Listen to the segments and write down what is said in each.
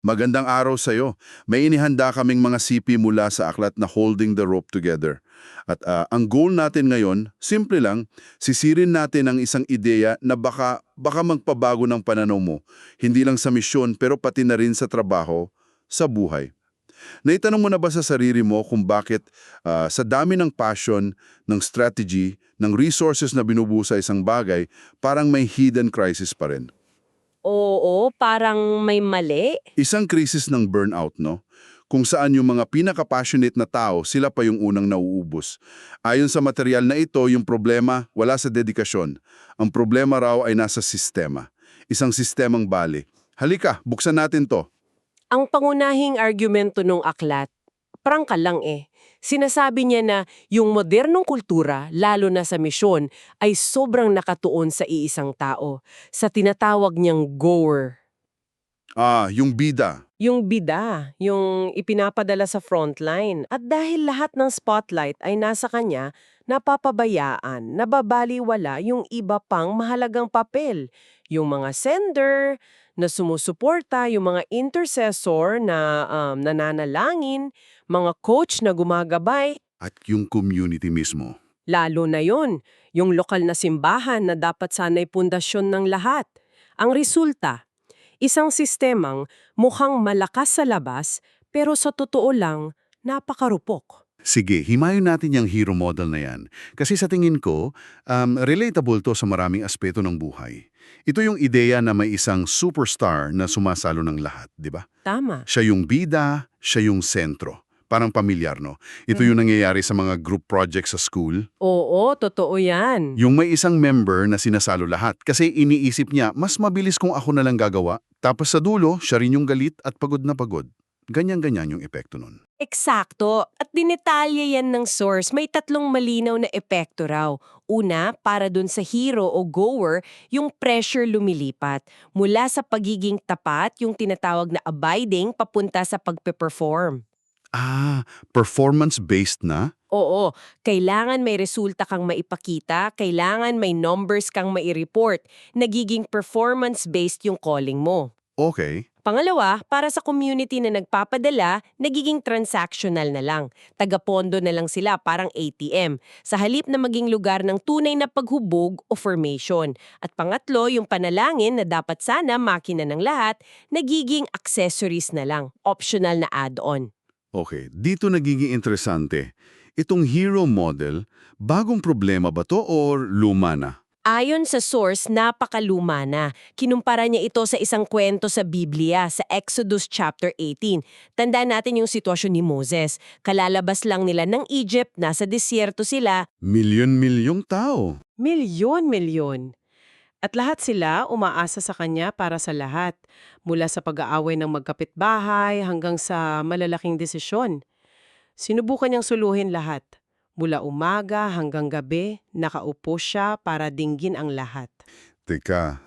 Magandang araw sa'yo. May inihanda kaming mga CP mula sa aklat na Holding the Rope Together. At ang goal natin ngayon, simple lang, sisirin natin ang isang ideya na baka magpabago ng pananaw mo. Hindi lang sa misyon pero pati na rin sa trabaho, sa buhay. Naitanong mo na ba sa sarili mo kung bakit sa dami ng passion, ng strategy, ng resources na binubuo sa isang bagay, parang may hidden crisis pa rin? Oo, parang may mali. Isang krisis ng burnout, no? Kung saan yung mga pinaka-passionate na tao, sila pa yung unang nauubos. Ayon sa material na ito, yung problema wala sa dedikasyon. Ang problema raw ay nasa sistema. Isang sistemang bali. Halika, buksan natin to. Ang pangunahing argumento nung aklat, prangka lang eh. Sinasabi niya na yung modernong kultura, lalo na sa misyon, ay sobrang nakatuon sa iisang tao, sa tinatawag niyang goer. Yung bida. Yung bida, yung ipinapadala sa frontline. At dahil lahat ng spotlight ay nasa kanya, napapabayaan, nababaliwala yung iba pang mahalagang papel. Yung mga sender na sumusuporta, yung mga intercessor na nananalangin, mga coach na gumagabay, At yung community mismo. lalo na yon, yung lokal na simbahan na dapat sana'y pundasyon ng lahat. Ang resulta, isang sistemang mukhang malakas sa labas pero sa totoo lang napakarupok. Sige, himayin natin yung hero model na yan. Kasi sa tingin ko, relatable to sa maraming aspeto ng buhay. Ito yung ideya na may isang superstar na sumasalo ng lahat, di ba? Tama. Siya yung bida, siya yung sentro. Parang pamilyar, no? Ito yung nangyayari sa mga group projects sa school. Oo, totoo yan. Yung may isang member na sinasalo lahat kasi iniisip niya, mas mabilis kung ako na lang gagawa. Tapos sa dulo, siya rin yung galit at pagod na pagod. Ganyan-ganyan yung epekto nun. Eksakto. At dinetalye yan ng source. May tatlong malinaw na epekto raw. Una, para dun sa hero o goer, yung pressure lumilipat. Mula sa pagiging tapat, yung tinatawag na abiding, papunta sa pagpe-perform. Performance-based na? Oo, kailangan may resulta kang maipakita, kailangan may numbers kang maireport. Nagiging performance-based yung calling mo. Okay. Pangalawa, para sa community na nagpapadala, nagiging transactional na lang. Tagapondo na lang sila, parang ATM. Sa halip na maging lugar ng tunay na paghubog o formation. At pangatlo, yung panalangin na dapat sana makina ng lahat, nagiging accessories na lang, optional na add-on. Okay, dito nagiging interesante. Itong hero model, bagong problema ba to or luma na? Ayon sa source, napakaluma na. Kinumpara niya ito sa isang kwento sa Biblia, sa Exodus chapter 18. Tandaan natin yung sitwasyon ni Moses. Kalalabas lang nila ng Egypt, nasa disyerto sila. Milyon-milyong tao. Milyon-milyon. At lahat sila umaasa sa kanya para sa lahat. Mula sa pag-aaway ng magkapitbahay hanggang sa malalaking desisyon. Sinubukan niyang suluhin lahat. Mula umaga hanggang gabi, nakaupo siya para dinggin ang lahat. Teka.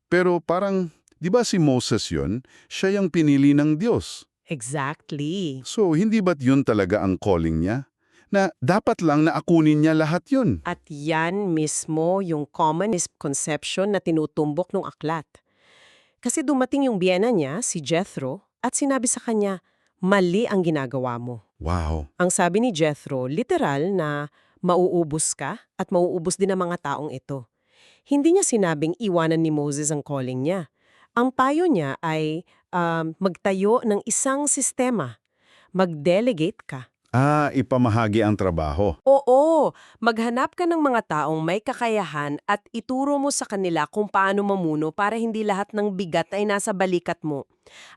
Pero parang, di ba si Moses yun? Siya yung pinili ng Diyos. Exactly. So, hindi ba't yun talaga ang calling niya? Na dapat lang na akunin niya lahat yun. At yan mismo yung common misconception na tinutumbok ng aklat. Kasi dumating yung biyena niya, si Jethro, at sinabi sa kanya, mali ang ginagawa mo. Wow. Ang sabi ni Jethro, literal na mauubos ka at mauubos din ang mga taong ito. Hindi niya sinabing iwanan ni Moses ang calling niya. Ang payo niya ay magtayo ng isang sistema. Mag-delegate ka. Ipamahagi ang trabaho. Oo, maghanap ka ng mga taong may kakayahan at ituro mo sa kanila kung paano mamuno para hindi lahat ng bigat ay nasa balikat mo.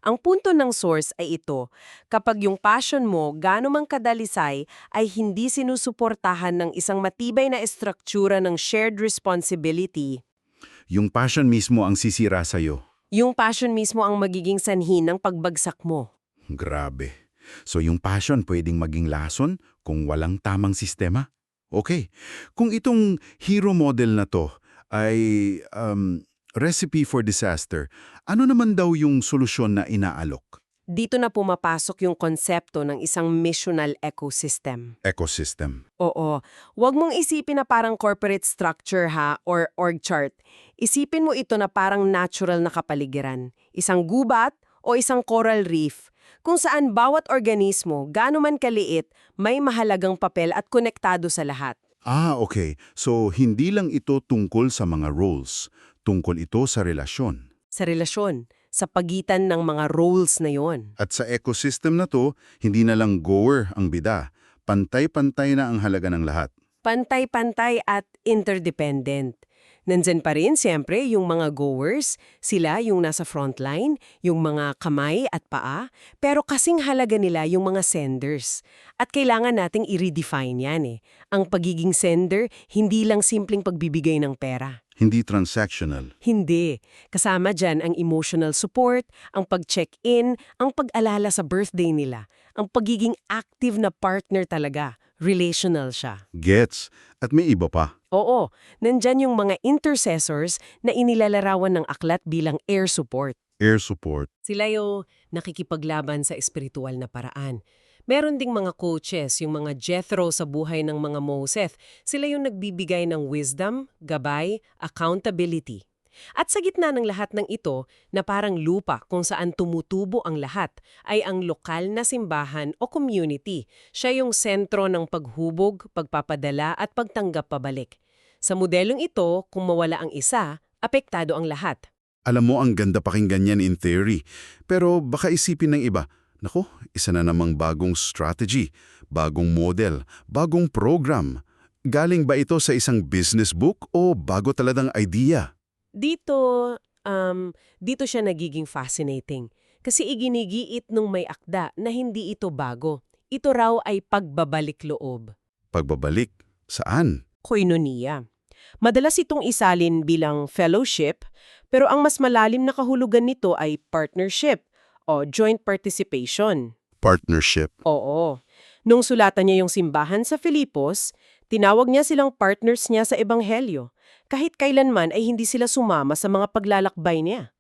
Ang punto ng source ay ito, kapag yung passion mo gaano mang kadalisay ay hindi sinusuportahan ng isang matibay na estruktura ng shared responsibility. Yung passion mismo ang sisira sa'yo. Yung passion mismo ang magiging sanhi ng pagbagsak mo. Grabe. So yung passion pwedeng maging lason kung walang tamang sistema? Okay. Kung itong hero model na to ay recipe for disaster, ano naman daw yung solusyon na inaalok? Dito na pumapasok yung konsepto ng isang missional ecosystem. Ecosystem. Oo. Huwag mong isipin na parang corporate structure ha, or org chart. Isipin mo ito na parang natural na kapaligiran. Isang gubat o isang coral reef, kung saan bawat organismo, gaano man kaliit, may mahalagang papel at konektado sa lahat. Okay. So, hindi lang ito tungkol sa mga roles. Tungkol ito sa relasyon. Sa relasyon, sa pagitan ng mga roles na yon. At sa ecosystem na to, hindi na lang goer ang bida. Pantay-pantay na ang halaga ng lahat. Pantay-pantay at interdependent. Nandyan pa rin, siyempre, yung mga goers, sila yung nasa frontline, yung mga kamay at paa, pero kasing halaga nila yung mga senders. At kailangan nating i-redefine yan eh. Ang pagiging sender, hindi lang simpleng pagbibigay ng pera. Hindi transactional. Hindi. Kasama dyan ang emotional support, ang pag-check-in, ang pag-alala sa birthday nila, ang pagiging active na partner talaga. Relational siya. Gets. At may iba pa. Oo, nandyan yung mga intercessors na inilalarawan ng aklat bilang air support. Air support. Sila yung nakikipaglaban sa espiritual na paraan. Meron ding mga coaches, yung mga Jethro sa buhay ng mga Moses. Sila yung nagbibigay ng wisdom, gabay, accountability. At sa gitna ng lahat ng ito, na parang lupa kung saan tumutubo ang lahat, ay ang lokal na simbahan o community. Siya yung sentro ng paghubog, pagpapadala at pagtanggap pabalik. Sa modelong ito, kung mawala ang isa, apektado ang lahat. Alam mo, ang ganda pakinggan yan in theory. Pero baka isipin ng iba, nako, isa na namang bagong strategy, bagong model, bagong program. Galing ba ito sa isang business book o bago talagang idea? Dito, dito siya nagiging fascinating. Kasi iginigiit nung may akda na hindi ito bago. Ito raw ay pagbabalik loob. Pagbabalik? Saan? Koinonia. Madalas itong isalin bilang fellowship, pero ang mas malalim na kahulugan nito ay partnership o joint participation. Partnership. Oo. Nung sulatan niya yung simbahan sa Filipos, tinawag niya silang partners niya sa ebanghelyo. Kahit kailanman ay hindi sila sumama sa mga paglalakbay niya.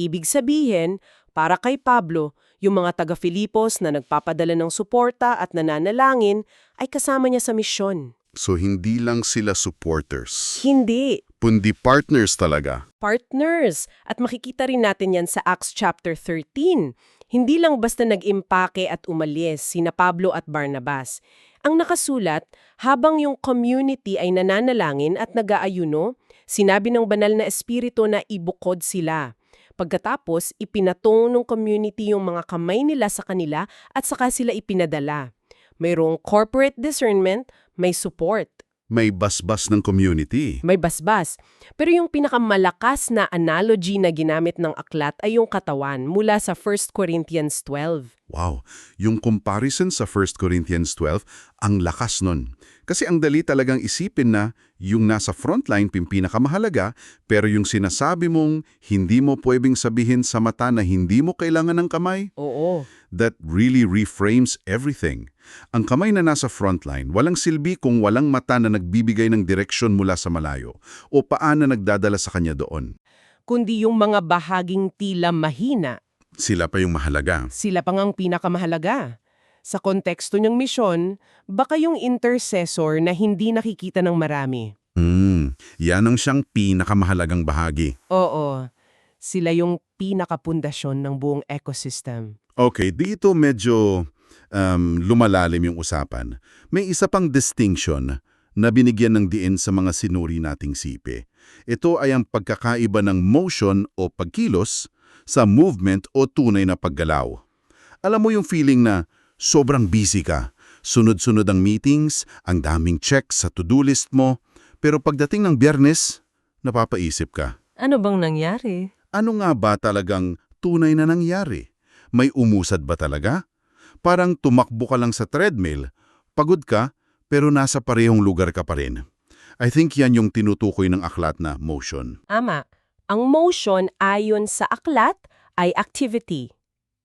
Ibig sabihin, para kay Pablo, yung mga taga-Filipos na nagpapadala ng suporta at nananalangin ay kasama niya sa misyon. So hindi lang sila supporters. Hindi. Kundi partners talaga. Partners. At makikita rin natin yan sa Acts chapter 13. Hindi lang basta nag-impake at umalis sina Pablo at Barnabas. Ang nakasulat, habang yung community ay nananalangin at nag-aayuno, sinabi ng banal na espiritu na ibukod sila. Pagkatapos, ipinatong ng community yung mga kamay nila sa kanila at saka sila ipinadala. Mayroong corporate discernment, may support. May basbas ng community. May basbas. Pero yung pinakamalakas na analogy na ginamit ng aklat ay yung katawan mula sa 1 Corinthians 12. Wow, yung comparison sa 1 Corinthians 12, ang lakas nun. Kasi ang dali talagang isipin na yung nasa frontline pinakamahalaga, pero yung sinasabi mong hindi mo pwedeng sabihin sa mata na hindi mo kailangan ng kamay, Oo. that really reframes everything. Ang kamay na nasa frontline, walang silbi kung walang mata na nagbibigay ng direksyon mula sa malayo o paa na nagdadala sa kanya doon. Kundi yung mga bahaging tila mahina, Sila pa yung mahalaga. sila pang ang pinakamahalaga. Sa konteksto niyang misyon, baka yung intercessor na hindi nakikita ng marami. Yan ang siyang pinakamahalagang bahagi. Oo, sila yung pinakapundasyon ng buong ecosystem. Okay, dito medyo lumalalim yung usapan. May isa pang distinction na binigyan ng diin sa mga sinuri nating sipe. Ito ay ang pagkakaiba ng motion o pagkilos sa movement o tunay na paggalaw. Alam mo yung feeling na sobrang busy ka, sunod-sunod ang meetings, ang daming checks sa to-do list mo, pero pagdating ng Biyernes, napapaisip ka. Ano bang nangyari? Ano nga ba talagang tunay na nangyari? May umusad ba talaga? Parang tumakbo ka lang sa treadmill, pagod ka, pero nasa parehong lugar ka pa rin. I think yan yung tinutukoy ng aklat na motion. Ama, ang motion ayon sa aklat ay activity,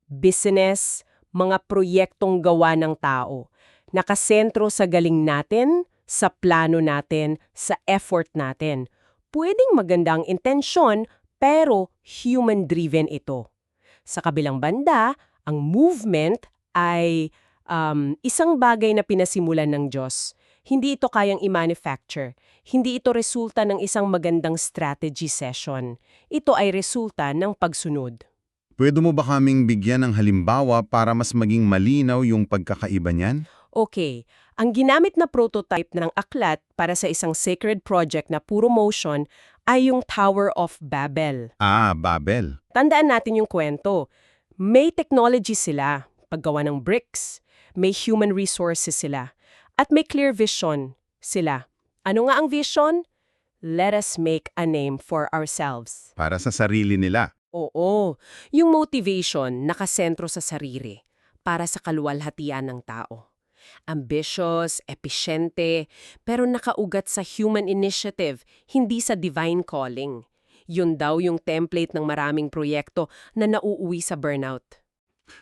business, mga proyektong gawa ng tao. Nakasentro sa galing natin, sa plano natin, sa effort natin. Pwedeng magandang intensyon, pero human-driven ito. Sa kabilang banda, ang movement ay isang bagay na pinasimulan ng Diyos. Hindi ito kayang i-manufacture. Hindi ito resulta ng isang magandang strategy session. Ito ay resulta ng pagsunod. Pwede mo ba kaming bigyan ng halimbawa para mas maging malinaw yung pagkakaiba niyan? Okay, ang ginamit na prototype ng aklat para sa isang sacred project na puro motion ay yung Tower of Babel. Ah, Babel. Tandaan natin yung kwento. May technology sila, paggawa ng bricks, may human resources sila, at may clear vision sila. Ano nga ang vision? Let us make a name for ourselves. Para sa sarili nila. Oo, yung motivation nakasentro sa sarili para sa kaluwalhatian ng tao. Ambitious, episyente, pero nakaugat sa human initiative, hindi sa divine calling. Yun daw yung template ng maraming proyekto na nauuwi sa burnout.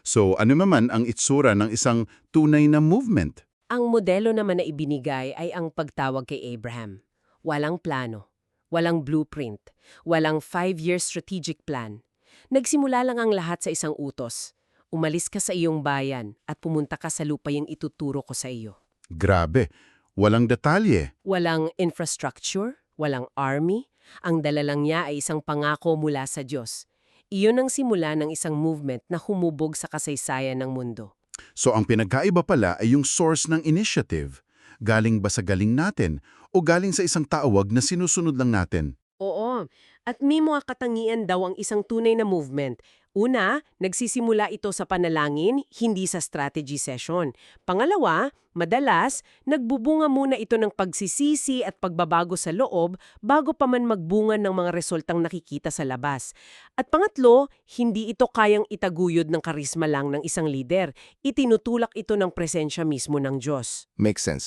So ano naman ang itsura ng isang tunay na movement? Ang modelo naman na ibinigay ay ang pagtawag kay Abraham. Walang plano, walang blueprint, walang 5-year strategic plan. Nagsimula lang ang lahat sa isang utos. Umalis ka sa iyong bayan at pumunta ka sa lupa yung ituturo ko sa iyo. Grabe, walang detalye. Walang infrastructure, walang army. Ang dala lang niya ay isang pangako mula sa Diyos. Iyon ang simula ng isang movement na humubog sa kasaysayan ng mundo. So ang pinagkaiba pala ay yung source ng initiative. Galing ba sa galing natin o galing sa isang tawag na sinusunod lang natin? Oo, at may mga katangian daw ang isang tunay na movement. Una, nagsisimula ito sa panalangin, hindi sa strategy session. Pangalawa, madalas, nagbubunga muna ito ng pagsisisi at pagbabago sa loob bago pa man magbunga ng mga resultang nakikita sa labas. At pangatlo, hindi ito kayang itaguyod ng karisma lang ng isang lider. Itinutulak ito ng presensya mismo ng Diyos. Makes sense.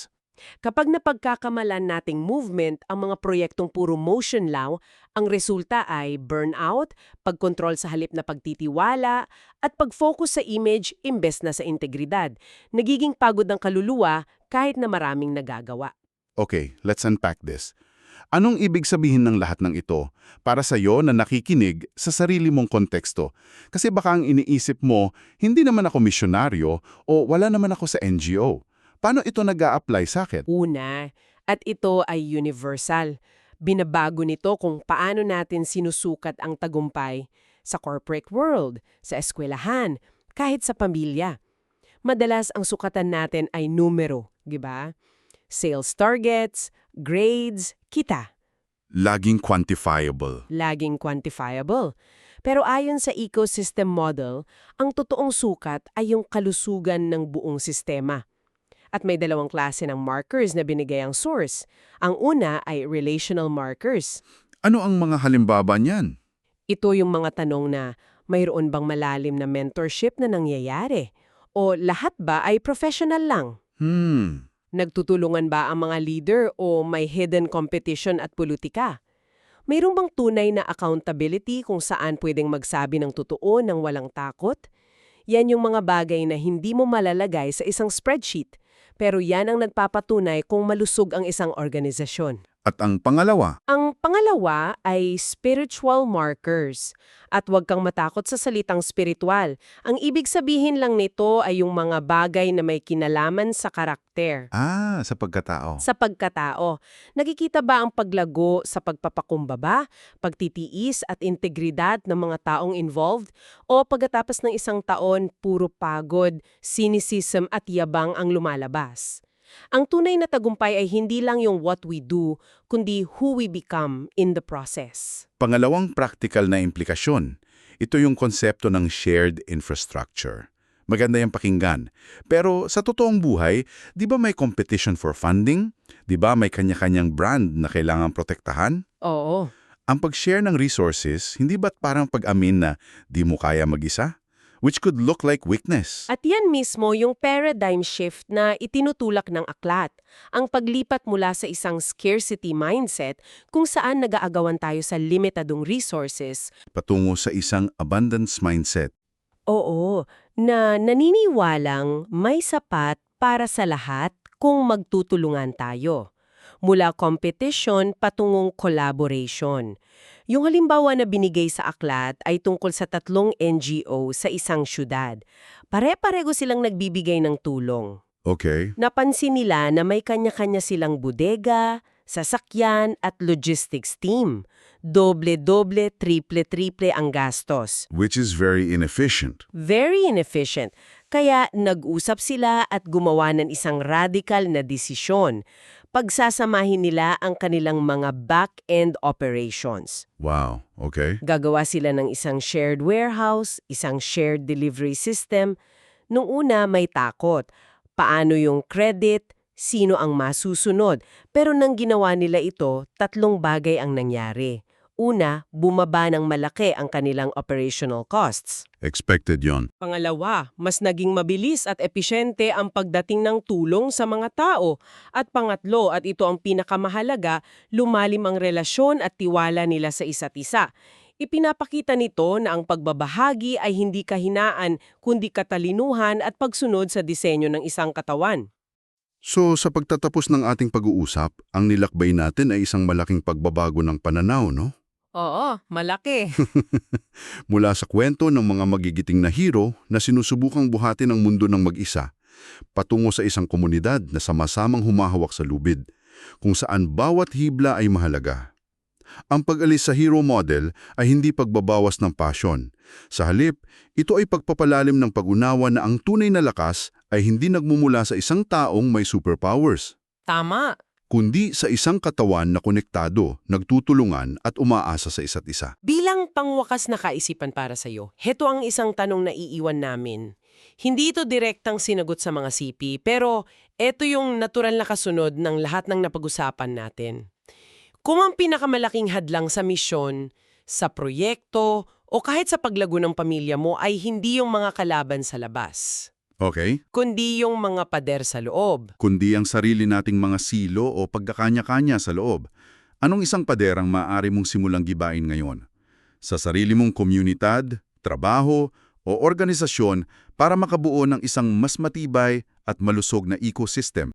Kapag napagkakamalan nating movement ang mga proyektong puro motion lang, ang resulta ay burnout, pagkontrol sa halip na pagtitiwala, at pag-focus sa image imbes na sa integridad. Nagiging pagod ang kaluluwa kahit na maraming nagagawa. Okay, let's unpack this. Anong ibig sabihin ng lahat ng ito para sa iyo na nakikinig sa sarili mong konteksto? Kasi baka ang iniisip mo, hindi naman ako misyonaryo o wala naman ako sa NGO. Paano ito nag-a-apply sa akin? Una, at ito ay universal. Binabago nito kung paano natin sinusukat ang tagumpay sa corporate world, sa eskwelahan, kahit sa pamilya. Madalas ang sukatan natin ay numero, di ba? Sales targets, grades, kita. Laging quantifiable. Laging quantifiable. Pero ayon sa ecosystem model, ang totoong sukat ay yung kalusugan ng buong sistema. At may dalawang klase ng markers na binigay ang source. Ang una ay relational markers. Ano ang mga halimbawa niyan? Ito yung mga tanong na mayroon bang malalim na mentorship na nangyayari? O lahat ba ay professional lang? Nagtutulungan ba ang mga leader o may hidden competition at politika? Mayroon bang tunay na accountability kung saan pwedeng magsabi ng totoo nang walang takot? Yan yung mga bagay na hindi mo malalagay sa isang spreadsheet. Pero yan ang nagpapatunay kung malusog ang isang organisasyon. At ang pangalawa, Ang pangalawa ay spiritual markers. At huwag kang matakot sa salitang spiritual. Ang ibig sabihin lang nito ay yung mga bagay na may kinalaman sa karakter. sa pagkatao. Sa pagkatao, nakikita ba ang paglago sa pagpapakumbaba, pagtitiis at integridad ng mga taong involved? O pagkatapos ng isang taon, puro pagod, cynicism at yabang ang lumalabas? Ang tunay na tagumpay ay hindi lang yung what we do, kundi who we become in the process. Pangalawang practical na implikasyon, ito yung konsepto ng shared infrastructure. Maganda yung pakinggan. Pero sa totoong buhay, di ba may competition for funding? Di ba may kanya-kanyang brand na kailangang protektahan? Oo. Ang pag-share ng resources, hindi ba't parang pag-amin na di mo kaya mag-isa? Which could look like weakness. At yan mismo yung paradigm shift na itinutulak ng aklat. Ang paglipat mula sa isang scarcity mindset kung saan nag-aagawan tayo sa limitadong resources. Patungo sa isang abundance mindset. Oo, na naniniwalang may sapat para sa lahat kung magtutulungan tayo. Mula competition patungong collaboration. Yung halimbawa na binigay sa aklat ay tungkol sa 3 NGO sa isang syudad. Pare-pareho silang nagbibigay ng tulong. Okay. Napansin nila na may kanya-kanya silang bodega, sasakyan at logistics team. Doble-doble, triple-triple ang gastos. Which is very inefficient. Very inefficient. Kaya nag-usap sila at gumawa ng isang radical na desisyon. Pagsasamahin nila ang kanilang mga back-end operations. Wow, okay. Gagawa sila ng isang shared warehouse, isang shared delivery system. Nung una may takot. Paano yung credit? Sino ang masusunod? Pero nang ginawa nila ito, 3 bagay ang nangyari. Una, bumaba ng malaki ang kanilang operational costs. Expected yon. Pangalawa, mas naging mabilis at episyente ang pagdating ng tulong sa mga tao. At pangatlo, at ito ang pinakamahalaga, lumalim ang relasyon at tiwala nila sa isa't isa. Ipinapakita nito na ang pagbabahagi ay hindi kahinaan, kundi katalinuhan at pagsunod sa disenyo ng isang katawan. So, sa pagtatapos ng ating pag-uusap, ang nilakbay natin ay isang malaking pagbabago ng pananaw, no? Oo, malaki. Mula sa kwento ng mga magigiting na hero na sinusubukang buhatin ang mundo ng mag-isa, patungo sa isang komunidad na sama-samang humahawak sa lubid, kung saan bawat hibla ay mahalaga. Ang pag-alis sa hero model ay hindi pagbabawas ng passion. Sa halip, ito ay pagpapalalim ng pag-unawa na ang tunay na lakas ay hindi nagmumula sa isang taong may superpowers, Tama. kundi sa isang katawan na konektado, nagtutulungan at umaasa sa isa't isa. Bilang pangwakas na kaisipan para sa iyo, heto ang isang tanong na iiwan namin. Hindi ito direktang sinagot sa mga CP, pero eto yung natural na kasunod ng lahat ng napag-usapan natin. Kung ang pinakamalaking hadlang sa misyon, sa proyekto, o kahit sa paglago ng pamilya mo ay hindi yung mga kalaban sa labas, Okay? kundi yung mga pader sa loob. Kundi ang sarili nating mga silo o pagkakanya-kanya sa loob. Anong isang paderang maaari mong simulang gibain ngayon? Sa sarili mong komunidad, trabaho, o organisasyon para makabuo ng isang mas matibay at malusog na ecosystem.